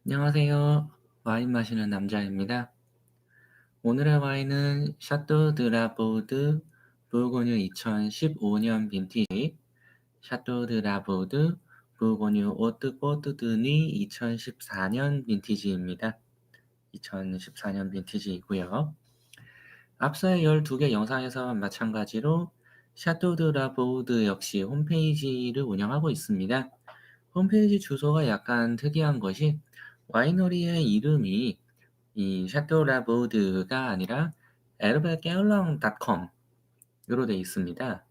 안녕하세요. 와인 마시는 남자입니다. 오늘의 와인은 샤또 드라보드 부르고뉴 2015년 빈티지, 샤또 드라보드 부르고뉴 오뜨 꼬뜨드니 2014년 빈티지입니다. 2014년 빈티지이고요. 앞서의 12개 영상에서와 마찬가지로 샤또 드라보드 역시 홈페이지를 운영하고 있습니다. 홈페이지 주소가 약간 특이한 것이 와이너리의 이름이 이 샤또 라보드가 아니라 에르베게울랑닷컴으로 되어 있습니다.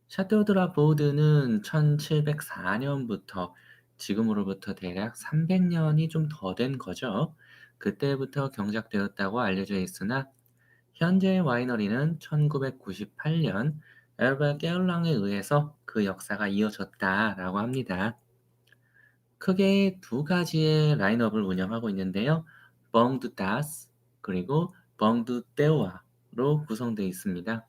샤또 드라보드는 1704년부터 지금으로부터 대략 300년이 좀 더 된 거죠. 그때부터 경작되었다고 알려져 있으나 현재의 와이너리는 1998년 에르베게울랑에 의해서 그 역사가 이어졌다라고 합니다. 크게 두 가지의 라인업을 운영하고 있는데요. 벙두 다스 그리고 벙두 떼와로 구성되어 있습니다.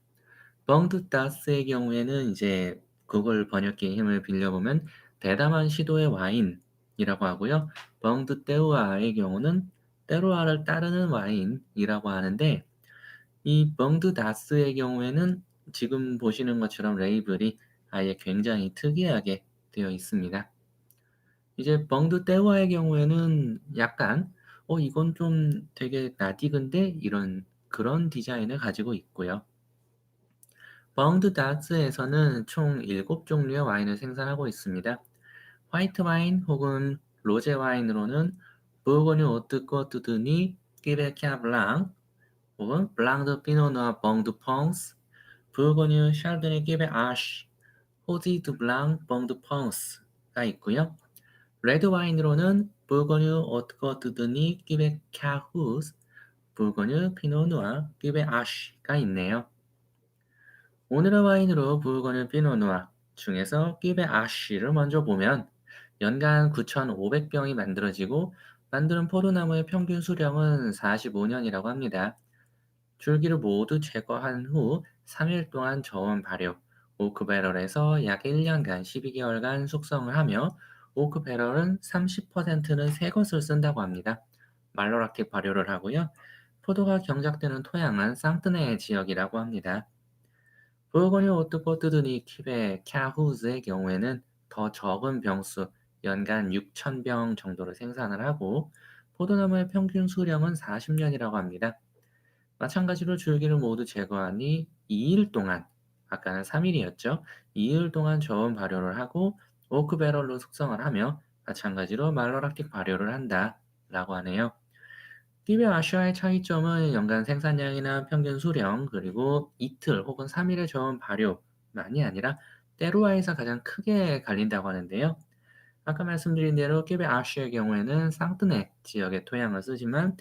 벙두 다스의 경우에는 이제 구글 번역기의 힘을 빌려보면 대담한 시도의 와인이라고 하고요. 벙두 떼와의 경우는 때로와를 따르는 와인이라고 하는데 이 벙두 다스의 경우에는 지금 보시는 것처럼 레이블이 아예 굉장히 특이하게 되어 있습니다. 이제 벙드 떼와의 경우에는 약간 이건 좀 되게 낯익은데 이런 그런 디자인을 가지고 있고요. 벙드 다스에서는 총 7종류의 와인을 생산하고 있습니다. 화이트 와인 혹은 로제 와인으로는 부르고뉴 오트 꼬투드니 끼베캬 블랑 혹은 블랑 드 피노 누아 벙드 펑스 부르고뉴 샤르드네 끼베 아쉬 호지 드 블랑 벙드 펑스가 있고요. 레드 와인으로는 부르고뉴 오트거트드니 끼베 캬후스, 부르고뉴 피노누아 끼베 아쉬가 있네요. 오늘의 와인으로 부르고뉴 피노누아 중에서 끼베 아쉬를 먼저 보면 연간 9,500병이 만들어지고 만드는 포도나무의 평균 수령은 45년이라고 합니다. 줄기를 모두 제거한 후 3일 동안 저온 발효, 오크 배럴에서 약 1년간 12개월간 숙성을 하며 오크 배럴은 30%는 새 것을 쓴다고 합니다. 말로락틱 발효를 하고요. 포도가 경작되는 토양은 상트네 지역이라고 합니다. 부르고뉴 오트코트드니 킵의 캬후즈의 경우에는 더 적은 병수, 연간 6,000병 정도를 생산을 하고 포도나무의 평균 수령은 40년이라고 합니다. 마찬가지로 줄기를 모두 제거하니 2일 동안, 아까는 3일이었죠. 2일 동안 저온 발효를 하고 오크 배럴로 숙성을 하며 마찬가지로 말로락틱 발효를 한다라고 하네요. 끼베 아시아의 차이점은 연간 생산량이나 평균 수령, 그리고 이틀 혹은 3일의 저온 발효만이 아니라 때로와에서 가장 크게 갈린다고 하는데요. 아까 말씀드린 대로 끼베 아쉬의 경우에는 상트네 지역의 토양을 쓰지만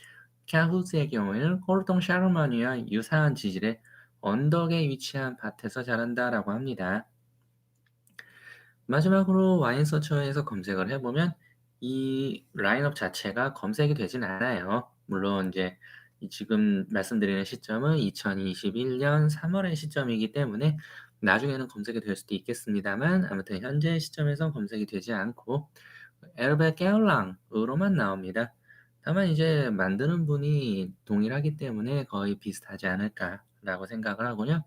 캬후스의 경우에는 꼴동 샤르마니와 유사한 지질의 언덕에 위치한 밭에서 자란다라고 합니다. 마지막으로 와인 서처에서 검색을 해보면 이 라인업 자체가 검색이 되진 않아요. 물론 이제 지금 말씀드리는 시점은 2021년 3월의 시점이기 때문에 나중에는 검색이 될 수도 있겠습니다만 아무튼 현재 시점에서 검색이 되지 않고 에르베 깨얼랑으로만 나옵니다. 다만 이제 만드는 분이 동일하기 때문에 거의 비슷하지 않을까라고 생각을 하고요.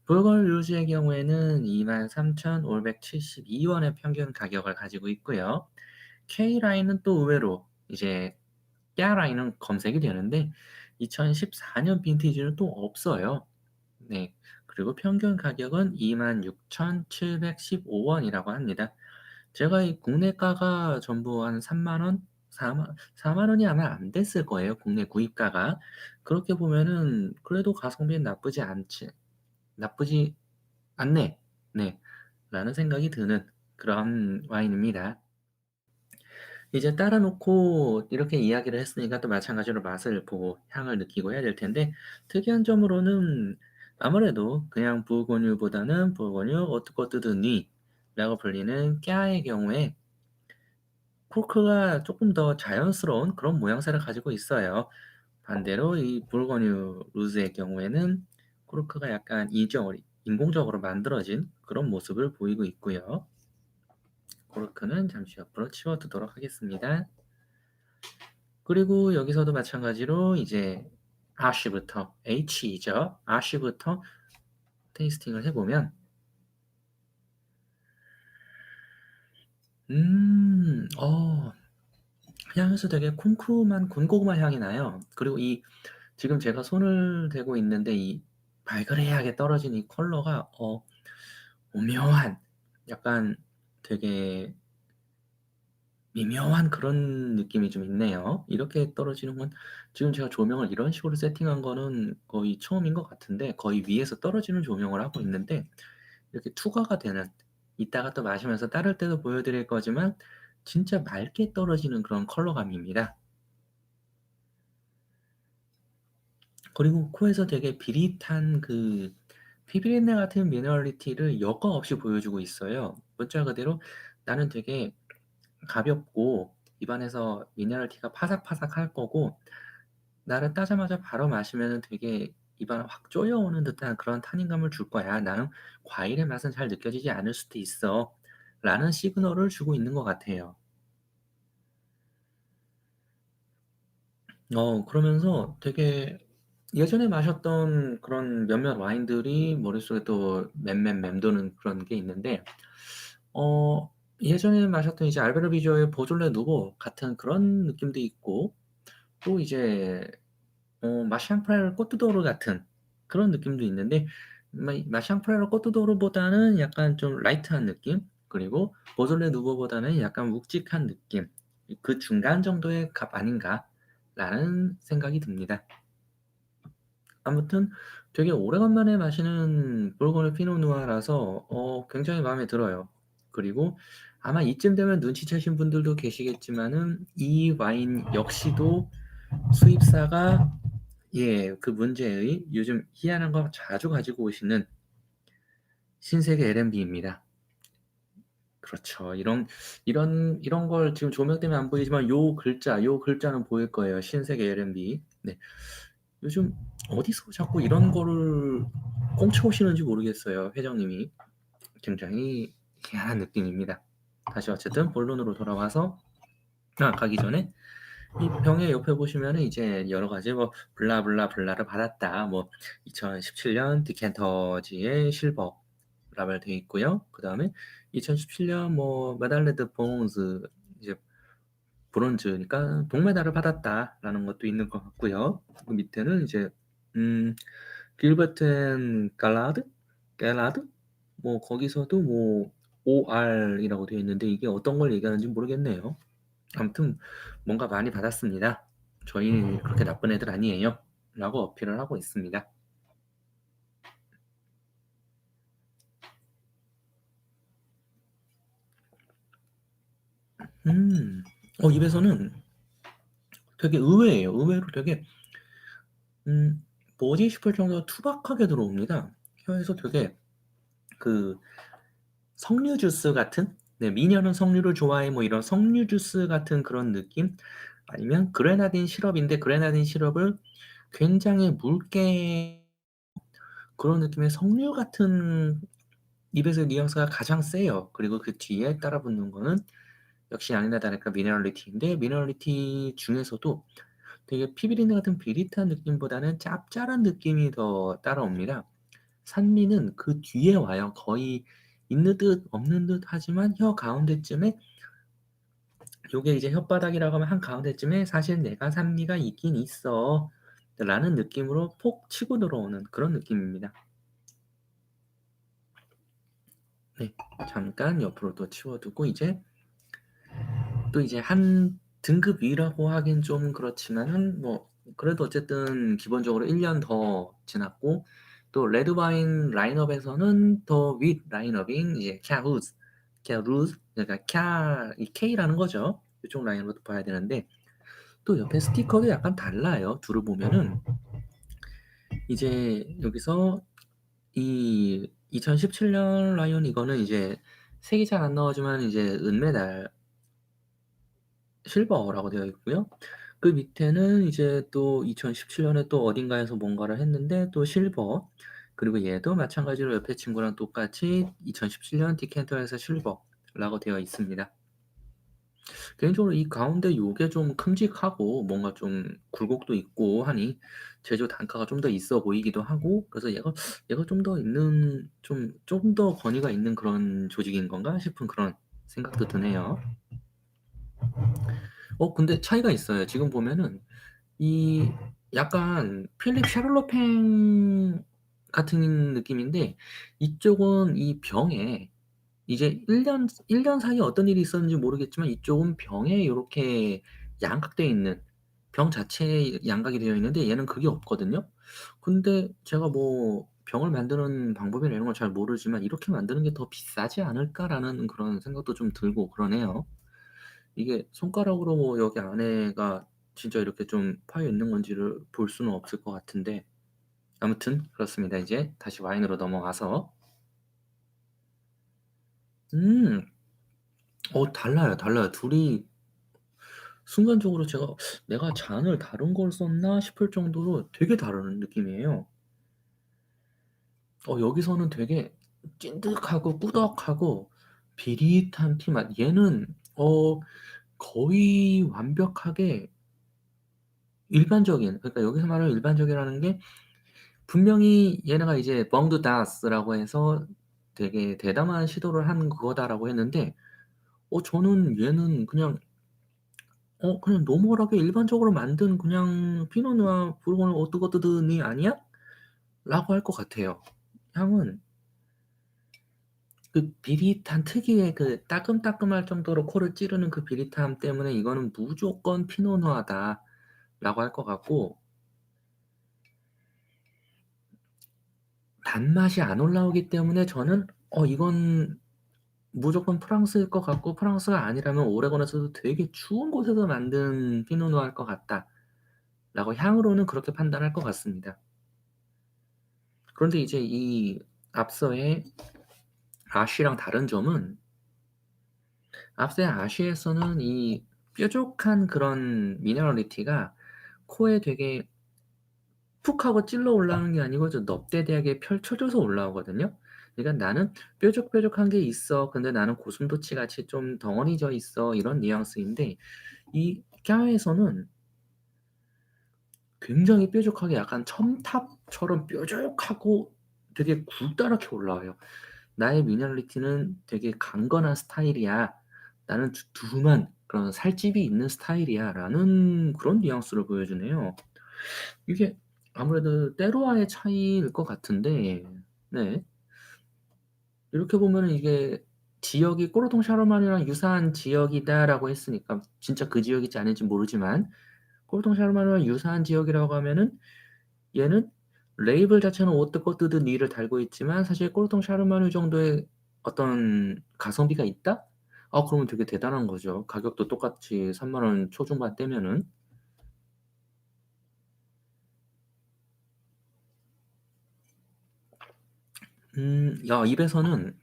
불걸 루즈의 경우에는 23,572원의 평균 가격을 가지고 있고요. K라인은 또 의외로 이제 깨라인은 검색이 되는데 2014년 빈티지는 또 없어요. 네. 그리고 평균 가격은 26,715원이라고 합니다. 제가 이 국내가가 전부 한 3만 원, 4만 원이 아마 안 됐을 거예요. 국내 구입가가. 그렇게 보면은 그래도 가성비는 나쁘지 않네. 네. 라는 생각이 드는 그런 와인입니다. 이제 따라 놓고 이렇게 이야기를 했으니까 또 마찬가지로 맛을 보고 향을 느끼고 해야 될 텐데 특이한 점으로는 아무래도 그냥 부르고뉴보다는 부르고뉴 오트코트 드 누이라고 불리는 까의 경우에 코크가 조금 더 자연스러운 그런 모양새를 가지고 있어요. 반대로 이 부르고뉴 루즈의 경우에는 코르크가 약간 인공적으로 만들어진 그런 모습을 보이고 있고요. 코르크는 잠시 옆으로 치워두도록 하겠습니다. 그리고 여기서도 마찬가지로 이제 R씨부터 H죠. R씨부터 테이스팅을 해 보면 어 향에서 되게 쿰쿰한 군고구마 향이 나요. 그리고 이 지금 제가 손을 대고 있는데 이 발그레하게 떨어진 이 컬러가 오묘한 약간 되게 미묘한 그런 느낌이 좀 있네요. 이렇게 떨어지는 건 지금 제가 조명을 이런 식으로 세팅한 거는 거의 처음인 것 같은데 거의 위에서 떨어지는 조명을 하고 있는데 이렇게 투과가 되는 이따가 또 마시면서 따를 때도 보여 드릴 거지만 진짜 맑게 떨어지는 그런 컬러감입니다. 그리고 코에서 되게 비릿한 그 피비린내 같은 미네랄리티를 여과 없이 보여주고 있어요. 문자 그대로 나는 되게 가볍고 입안에서 미네랄티가 파삭파삭할 거고 나를 따자마자 바로 마시면은 되게 입안을 확 쪼여오는 듯한 그런 타닌감을 줄 거야. 나는 과일의 맛은 잘 느껴지지 않을 수도 있어. 라는 시그널을 주고 있는 것 같아요. 그러면서 되게 예전에 마셨던 그런 몇몇 와인들이 머릿속에 또 맴맴 맴도는 그런 게 있는데 어 예전에 마셨던 이제 알베르 비조의 보졸레 누보 같은 그런 느낌도 있고 또 이제 마샹프레르 꼬트도르 같은 그런 느낌도 있는데 마샹프레르 꼬트도르보다는 약간 좀 라이트한 느낌 그리고 보졸레 누보보다는 약간 묵직한 느낌 그 중간 정도의 값 아닌가라는 생각이 듭니다. 아무튼 되게 오래간만에 마시는 보르고뉴 피노 누아라서 굉장히 마음에 들어요. 그리고 아마 이쯤 되면 눈치채신 분들도 계시겠지만은 이 와인 역시도 수입사가 그 문제의 요즘 희한한 거 자주 가지고 오시는 신세계 L&B입니다. 그렇죠. 이런 걸 지금 조명 때문에 안 보이지만 요 글자는 보일 거예요. 신세계 L&B. 네. 요즘 어디서 자꾸 이런 거를 꽁쳐 오시는지 모르겠어요, 회장님이. 굉장히 희한한 느낌입니다. 다시 어쨌든 본론으로 돌아와서 가기 전에 이 병의 옆에 보시면은 이제 여러 가지 뭐 블라블라 블라를 받았다. 뭐 2017년 디켄터지의 실버 라벨 되어 있고요. 그다음에 2017년 뭐 메달레 드 봉즈 이제 브론즈니까 동메달을 받았다라는 것도 있는 것 같고요. 그 밑에는 이제 음 길버트 앤 갈라드 뭐 거기서도 뭐 OR이라고 되어 있는데 이게 어떤 걸 얘기하는지 모르겠네요. 아무튼 뭔가 많이 받았습니다. "저희 그렇게 나쁜 애들 아니에요." 라고 어필을 하고 있습니다. 음. 입에서는 되게 의외예요. 의외로 되게 음 '뭐지?' 싶을 정도로 투박하게 들어옵니다. 혀에서 되게 그 석류 주스 같은 미녀는 석류를 좋아해 뭐 이런 석류 주스 같은 그런 느낌? 아니면 그레나딘 시럽인데 그레나딘 시럽을 굉장히 묽게 그런 느낌의 석류 같은 입에서 뉘앙스가 가장 세요. 그리고 그 뒤에 따라 붙는 거는 역시 아니나 다를까 미네랄리티인데 미네랄리티 중에서도 되게 피비린내 같은 비릿한 느낌보다는 짭짤한 느낌이 더 따라옵니다. 산미는 그 뒤에 와요. 거의 있는 듯 없는 듯 하지만 혀 가운데쯤에 요게 이제 혓바닥이라고 하면 한가운데쯤에 '사실 내가 산미가 있긴 있어.' 라는 느낌으로 폭 치고 들어오는 그런 느낌입니다. 네. 잠깐 옆으로 또 치워 두고 이제 한 등급 위라고 하긴 좀 그렇지만은 뭐 그래도 어쨌든 기본적으로 1년 더 지났고 또 레드 와인 라인업에서는 더 윗 라인업인 이제 캬루즈 그러니까 캬 이 K라는 거죠. 이쪽 라인으로 봐야 되는데 또 옆에 스티커도 약간 달라요. 둘을 보면은 이제 여기서 이 2017년 라이온 이거는 이제 색이 잘 안 나오지만 이제 은메달 실버라고 되어 있고요. 그 밑에는 이제 또 2017 년에 또 어딘가에서 뭔가를 했는데 또 실버 그리고 얘도 마찬가지로 옆에 친구랑 똑같이 2017년 디켄터에서 실버라고 되어 있습니다. 개인적으로 이 가운데 요게 좀 큼직하고 뭔가 좀 굴곡도 있고 하니 제조 단가가 좀 더 있어 보이기도 하고, 그래서 얘가 좀 더 있는, 좀 더 권위가 있는 그런 조직인 건가 싶은 그런 생각도 드네요. 근데 차이가 있어요. 지금 보면은 이 약간 필립 샤를로팽 같은 느낌인데, 이쪽은 이 병에 이제 1년 사이에 어떤 일이 있었는지 모르겠지만 이쪽은 병에 요렇게 양각되어 있는, 병 자체에 양각이 되어 있는데 얘는 그게 없거든요. 근데 제가 뭐 병을 만드는 방법이나 이런 걸 잘 모르지만 '이렇게 만드는 게 더 비싸지 않을까?'라는 그런 생각도 좀 들고 그러네요. 이게 손가락으로 뭐 여기 안에가 진짜 이렇게 좀 파여 있는 건지를 볼 수는 없을 것 같은데, 아무튼 그렇습니다. 이제 다시 와인으로 넘어가서 음 달라요, 달라요. 둘이 순간적으로 제가 '내가 잔을 다른 걸 썼나?' 싶을 정도로 되게 다른 느낌이에요. 여기서는 되게 찐득하고 꾸덕하고 비릿한 티 맛. 얘는 거의 완벽하게 일반적인, 그러니까 여기서 말하는 일반적이라는 게, 분명히 얘네가 이제 봉두 다스라고 해서 되게 대담한 시도를 한 그거다라고 했는데, 저는 얘는 그냥 노멀하게 일반적으로 만든 그냥 피노 누아 부르고뉴 오뚜거뚜드니 아니야? 라고 할 것 같아요. 향은 그 비릿한 특유의 그 따끔따끔할 정도로 코를 찌르는 그 비릿함 때문에 '이거는 무조건 피노 누아다.'라고 할 것 같고, 단맛이 안 올라오기 때문에 저는 이건 무조건 프랑스일 것 같고, 프랑스가 아니라면 오레곤에서도 되게 추운 곳에서 만든 피노 누아일 것 같다라고 향으로는 그렇게 판단할 것 같습니다. 그런데 이제 이 앞서의 아쉬랑 다른 점은, 앞서의 아쉬에서는 이 뾰족한 그런 미네랄리티가 코에 되게 푹 하고 찔러 올라오는 게 아니고 좀 넙대대하게 펼쳐져서 올라오거든요. 그러니까 '나는 뾰족뾰족한 게 있어. 근데 나는 고슴도치 같이 좀 덩어리져 있어.' 이런 뉘앙스인데, 이 꺄에서는 굉장히 뾰족하게 약간 첨탑처럼 뾰족하고 되게 굵다랗게 올라와요. '나의 미네랄리티는 되게 강건한 스타일이야. 나는 두툼한 그런 살집이 있는 스타일이야.'라는 그런 뉘앙스를 보여주네요. 이게 아무래도 때로와의 차이일 것 같은데, 네. 이렇게 보면은 이게 지역이 꼬르동 샤르만이랑 유사한 지역이다라고 했으니까, 진짜 그 지역일지 아닐지 모르지만 꼬르동 샤르만이랑 유사한 지역이라고 하면은, 얘는 레이블 자체는 오뜨 거뜨드 니를 달고 있지만 사실 꼬르동 샤르마뉴 정도의 어떤 가성비가 있다? 그러면 되게 대단한 거죠. 가격도 똑같이 3만 원 초중반 대면은. 입에서는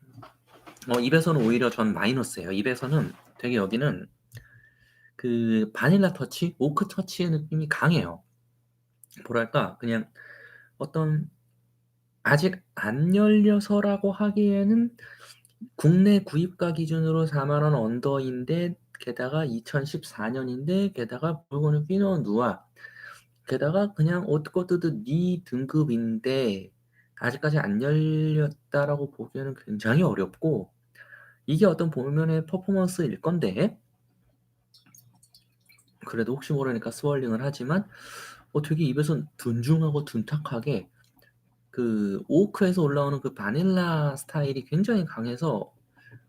오히려 전 마이너스예요. 입에서는 되게 여기는 그 바닐라 터치, 오크 터치의 느낌이 강해요. 뭐랄까 그냥 어떤, 아직 안 열려서라고 하기에는 국내 구입가 기준으로 4만 원 언더인데, 게다가 2014 년인데, 게다가 물건은 피노 누아, 게다가 그냥 오뜨거뜨드 니 등급인데 아직까지 안 열렸다라고 보기에는 굉장히 어렵고, 이게 어떤 보면의 퍼포먼스일 건데, 그래도 혹시 모르니까 스월링을 하지만 되게 입에선 둔중하고 둔탁하게 그 오크에서 올라오는 그 바닐라 스타일이 굉장히 강해서,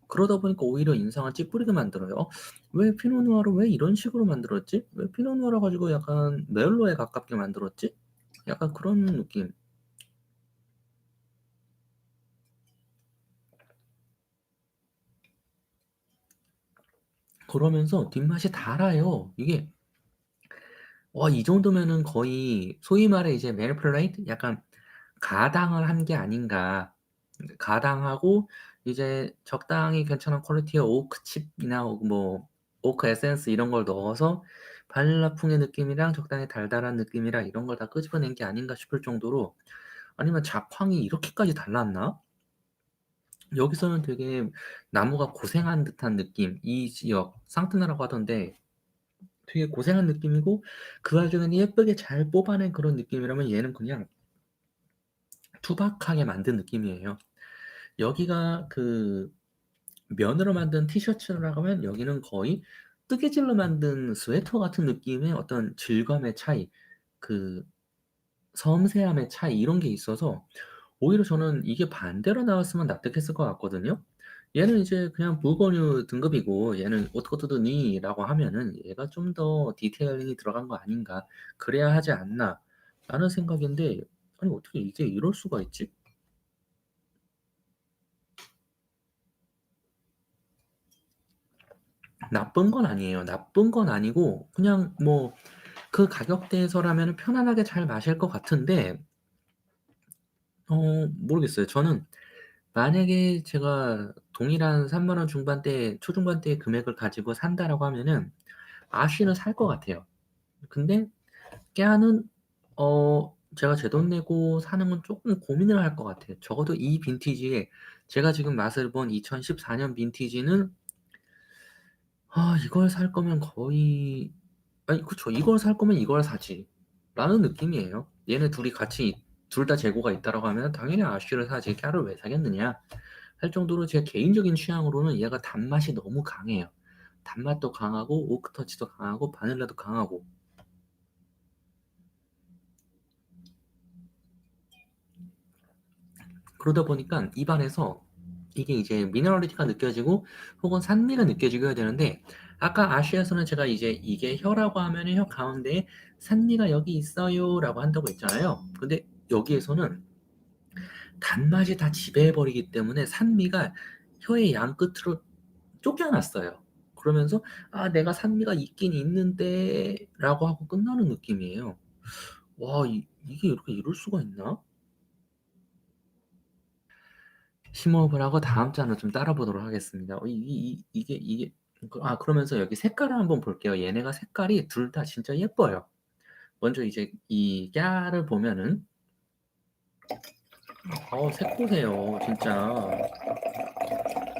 그러다 보니까 오히려 인상을 찌푸리게 만들어요. '왜 피노 누아를 왜 이런 식으로 만들었지? 왜 피노 누아를 가지고 약간 메를로에 가깝게 만들었지?' 약간 그런 느낌. 그러면서 뒷맛이 달아요. 이게 이 정도면은 거의 소위 말해 이제 메르플레이트, 약간 가당을 한 게 아닌가. 가당하고 이제 적당히 괜찮은 퀄리티의 오크 칩이나 뭐 오크 에센스 이런 걸 넣어서 바닐라풍의 느낌이랑 적당히 달달한 느낌이랑 이런 걸 다 끄집어낸 게 아닌가 싶을 정도로, 아니면 작황이 이렇게까지 달랐나? 여기서는 되게 나무가 고생한 듯한 느낌, 이 지역 상트나라고 하던데 되게 고생한 느낌이고 그 와중에는 예쁘게 잘 뽑아낸 그런 느낌이라면 얘는 그냥 투박하게 만든 느낌이에요. 여기가 그 면으로 만든 티셔츠라고 하면 여기는 거의 뜨개질로 만든 스웨터 같은 느낌의 어떤 질감의 차이, 그 섬세함의 차이 이런 게 있어서 오히려 저는 이게 반대로 나왔으면 납득했을 것 같거든요. 얘는 이제 그냥 무권유 등급이고 얘는 "어떻게 어떠니?"라고 하면은 '얘가 좀 더 디테일링이 들어간 거 아닌가. 그래야 하지 않나.'라는 생각인데 아니 어떻게 이게 이럴 수가 있지? 나쁜 건 아니에요. 나쁜 건 아니고 그냥 뭐 그 가격대에서라면은 편안하게 잘 마실 것 같은데 모르겠어요. 저는 만약에 제가 동일한 3만 원 중반대 초중반대의 금액을 가지고 산다라고 하면은 아쉬는 살 것 같아요. 근데 깨아는 제가 제 돈 내고 사는 건 쪼끔 고민을 할 것 같아요. 적어도 이 빈티지에 제가 지금 맛을 본 2014년 빈티지는 이걸 살 거면 거의 아니 그쵸. '이걸 살 거면 이걸 사지.'라는 느낌이에요. 얘네 둘이 같이 둘 다 재고가 있다라고 하면 당연히 아쉬를 사지 '깨아를 왜 사겠느냐.' 할 정도로 제 개인적인 취향으로는 얘가 단맛이 너무 강해요. 단맛도 강하고 오크 터치도 강하고 바닐라도 강하고 그러다 보니깐 입안에서 이게 이제 미네랄리티가 느껴지고 혹은 산미가 느껴지고 해야 되는데 아까 아시아에서는 제가 이제 "이게 혀라고 하면은 혀 가운데에 산미가 여기 있어요."라고 한다고 했잖아요. 근데 여기에서는 단맛이 다 지배해 버리기 때문에 산미가 혀의 양끝으로 쫓겨났어요. 그러면서 '아 내가 산미가 있긴 있는데.'라고 하고 끝나는 느낌이에요. 와 이게 이렇게 이럴 수가 있나? 심호흡을 하고 다음 잔을 좀 따라 보도록 하겠습니다. 이게 그러면서 여기 색깔을 한번 볼게요. 얘네가 색깔이 둘 다 진짜 예뻐요. 먼저 이제 이 깨를 보면은 색 보세요 진짜.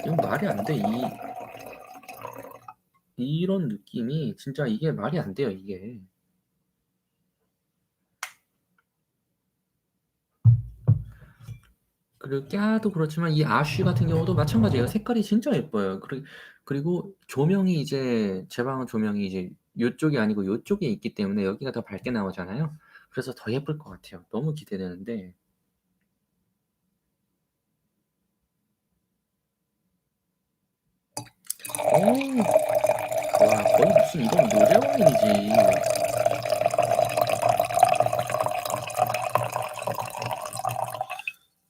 이건 말이 안 돼. 이런 느낌이 진짜 이게 말이 안 돼요 이게. 그리고 깨도 그렇지만 이 아쉬 같은 경우도 마찬가지예요. 색깔이 진짜 예뻐요. 그리고 조명이 이제 제 방은 조명이 이제 요쪽이 아니고 요쪽에 있기 때문에 여기가 더 밝게 나오잖아요. 그래서 더 예쁠 것 같아요. 너무 기대되는데 어 와 거의 무슨 이건 로제 와인이지.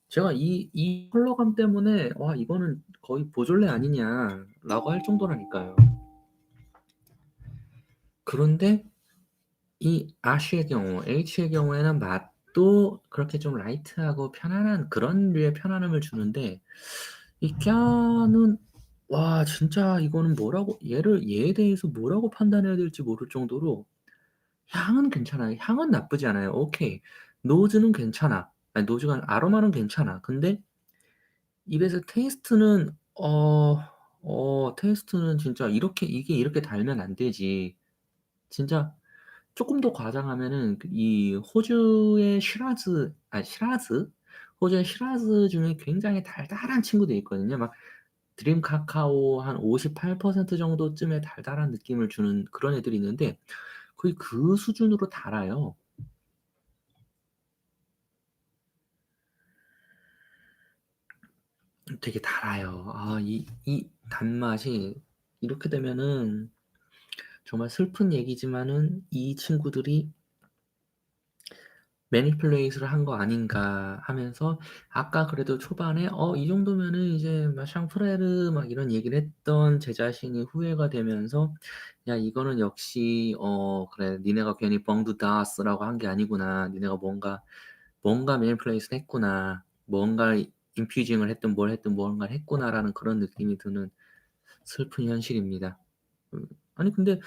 제가 이 컬러감 때문에 '와 이거는 거의 보졸레 아니냐.'라고 할 정도라니까요. 그런데 이 아쉬의 경우 H의 경우에는 맛도 그렇게 좀 라이트하고 편안한 그런 류의 편안함을 주는데 이 꺄는 와 진짜 이거는 뭐라고 얘에 대해서 뭐라고 판단해야 될지 모를 정도로 향은 괜찮아요. 향은 나쁘지 않아요. 오케이. 노즈는 괜찮아. 아니 노즈가 아니라 아로마는 괜찮아. 근데 입에서 테이스트는 진짜 이게 이렇게 달면 안 되지. 진짜 쪼끔 더 과장하면은 이 호주의 시라즈? 호주의 시라즈 중에 굉장히 달달한 친구들이 있거든요. 막 드림 카카오 한 58% 정도쯤의 달달한 느낌을 주는 그런 애들이 있는데 거의 그 수준으로 달아요. 되게 달아요. 이 단맛이 이렇게 되면은 정말 슬픈 얘기지만은 이 친구들이 '매니플레이트를 한 거 아닌가.' 하면서 아까 그래도 초반에 이 정도면은 이제 막 샹프레르 막 이런 얘기를 했던 제 자신이 후회가 되면서 '야 이거는 역시 그래 니네가 괜히 뻥두 다스라고 한 게 아니구나. 니네가 뭔가 매니플레이트를 했구나. 뭔가 인퓨징을 했든 뭘 했든 무언가를 했구나.'라는 그런 느낌이 드는 슬픈 현실입니다. 아니 근데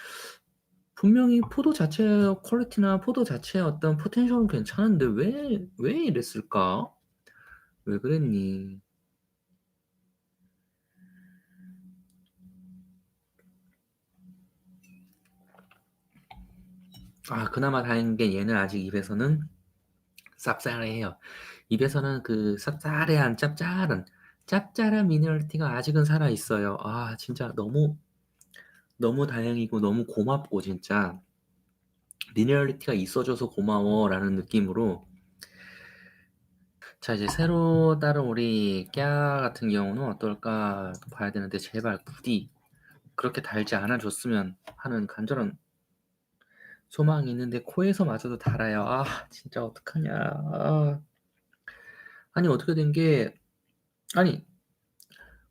분명히 포도 자체의 퀄리티나 포도 자체의 어떤 포텐셜은 괜찮은데 왜 이랬을까? 왜 그랬니? 그나마 다행인 게 얘는 아직 입에서는 쌉싸해요. 입에서는 그 쌉싸래한 짭짤한 미네랄티가 아직은 살아 있어요. 진짜 너무 다행이고 너무 고맙고 진짜 '미네랄리티가 있어줘서 고마워.'라는 느낌으로. 자, 이제 새로 따른 우리 깨아 같은 경우는 어떨까 봐야 되는데 제발 부디 그렇게 달지 않아 줬으면 하는 간절한 소망이 있는데 코에서마저도 달아요. 진짜 어떡하냐. 아니 어떻게 된 게, 아니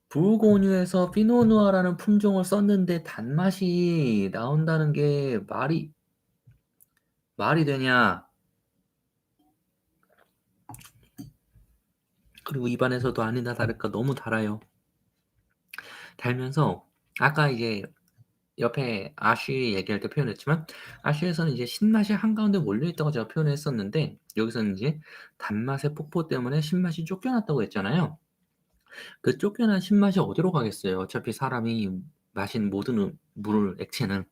부르고뉴에서 피노누아라는 품종을 썼는데 단맛이 나온다는 게 말이 되냐. 그리고 입안에서도 아니나 다를까 너무 달아요. 달면서 아까 이제 옆에 아쉬 얘기할 때 표현했지만 아쉬에서는 이제 신맛이 한가운데 몰려있다고 제가 표현을 했었는데 여기서는 이제 단맛의 폭포 때문에 신맛이 쫓겨났다고 했잖아요. 그 쫓겨난 신맛이 어디로 가겠어요. 어차피 사람이 마신 모든 액체는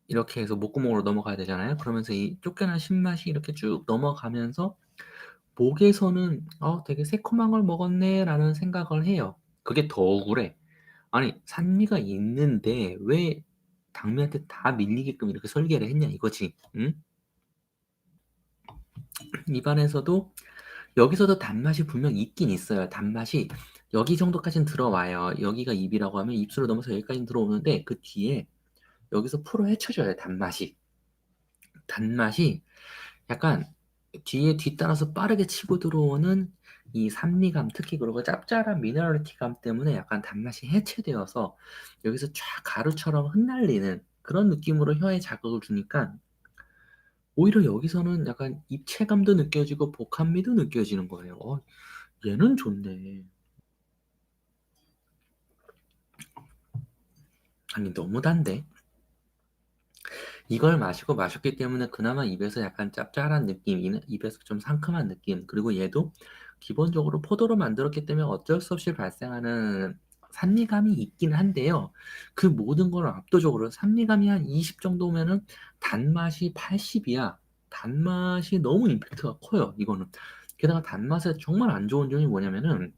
이렇게 해서 목구멍으로 넘어가야 되잖아요. 그러면서 이 쫓겨난 신맛이 이렇게 쭉 넘어가면서 목에서는 '되게 새콤한 걸 먹었네.'라는 생각을 해요. 그게 더 억울해. 아니 산미가 있는데 왜 당면한테 다 밀리게끔 이렇게 설계를 했냐 이거지. 응? 입안에서도 여기서도 단맛이 분명 있긴 있어요. 단맛이 여기 정도까지는 들어와요. 여기가 입이라고 하면 입술을 넘어서 여기까지는 들어오는데 그 뒤에 여기서 풀어 헤쳐져요, 단맛이. 단맛이 약간 뒤에 뒤따라서 빠르게 치고 들어오는 이 산미감, 특히 그리고 짭짤한 미네랄티감 때문에 약간 단맛이 해체되어서 여기서 쫙 가루처럼 흩날리는 그런 느낌으로 혀에 자극을 주니까 오히려 여기서는 약간 입체감도 느껴지고 복합미도 느껴지는 거예요. 얘는 좋네. 아니 너무 단데? 이걸 마셨기 때문에 그나마 입에서 약간 짭짤한 느낌, 입에서 좀 상큼한 느낌, 그리고 얘도 기본적으로 포도로 만들었기 때문에 어쩔 수 없이 발생하는 산미감이 있긴 한데요. 그 모든 걸 압도적으로 산미감이 한 20 정도면은 단맛이 80이야. 단맛이 너무 임팩트가 커요, 이거는. 게다가 단맛에 정말 안 좋은 점이 뭐냐면은,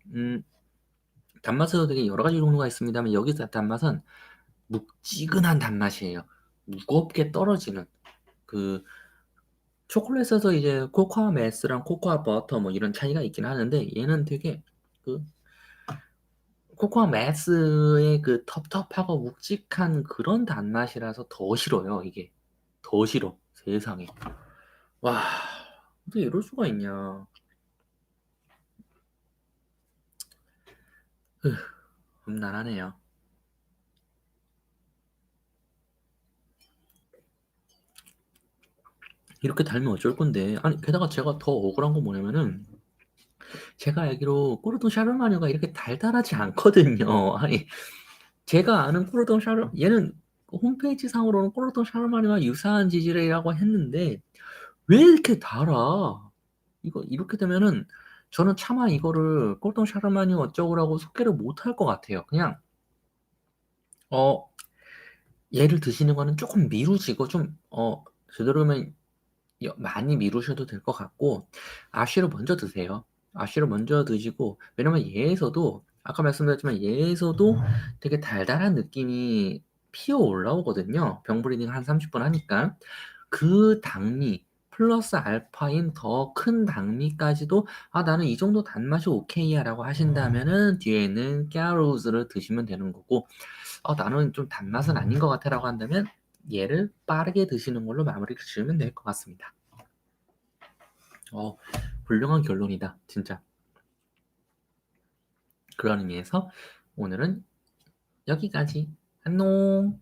단맛에도 되게 여러 가지 종류가 있습니다만 여기서 단맛은 묵지근한 단맛이에요. 무겁게 떨어지는. 그 초콜릿에서 이제 코코아 메스랑 코코아 버터 뭐 이런 차이가 있긴 하는데 얘는 되게 그 코코아 메스의 그 텁텁하고 묵직한 그런 단맛이라서 더 싫어요, 이게. 더 싫어. 세상에. 와, 어떻게 이럴 수가 있냐. 험난하네요. 이렇게 달면 어쩔 건데. 아니 게다가 제가 더 억울한 건 뭐냐면은 제가 알기로 꼬르동 샤르마뉴가 이렇게 달달하지 않거든요. 아니 제가 아는 꼬르동 샤르 얘는 홈페이지 상으로는 꼬르동 샤르마뉴와 유사한 지질이라고 했는데 왜 이렇게 달아? 이거 이렇게 되면은 저는 차마 이거를 꼬르동 샤르마뉴 어쩌고라고 소개를 못 할 것 같아요. 그냥 어 얘를 드시는 거는 쪼끔 미루시고 좀 되도록이면 많이 미루셔도 될 것 같고 아쉬를 먼저 드세요. 아쉬를 먼저 드시고 왜냐면 얘에서도 아까 말씀드렸지만 얘에서도 되게 달달한 느낌이 피어 올라오거든요. 병 브리딩 한 30분 하니까. 그 당미 플러스 알파인 더 큰 당미까지도 '아 나는 이 정도 단맛이 오케이야.'라고 하신다면은 뒤에 있는 깨아로우즈를 드시면 되는 거고 '나는 좀 단맛은 아닌 것 같아.'라고 한다면 얘를 빠르게 드시는 걸로 마무리를 지으면 될 것 같습니다. 어 훌륭한 결론이다 진짜. 그런 의미에서 오늘은 여기까지. 안녕.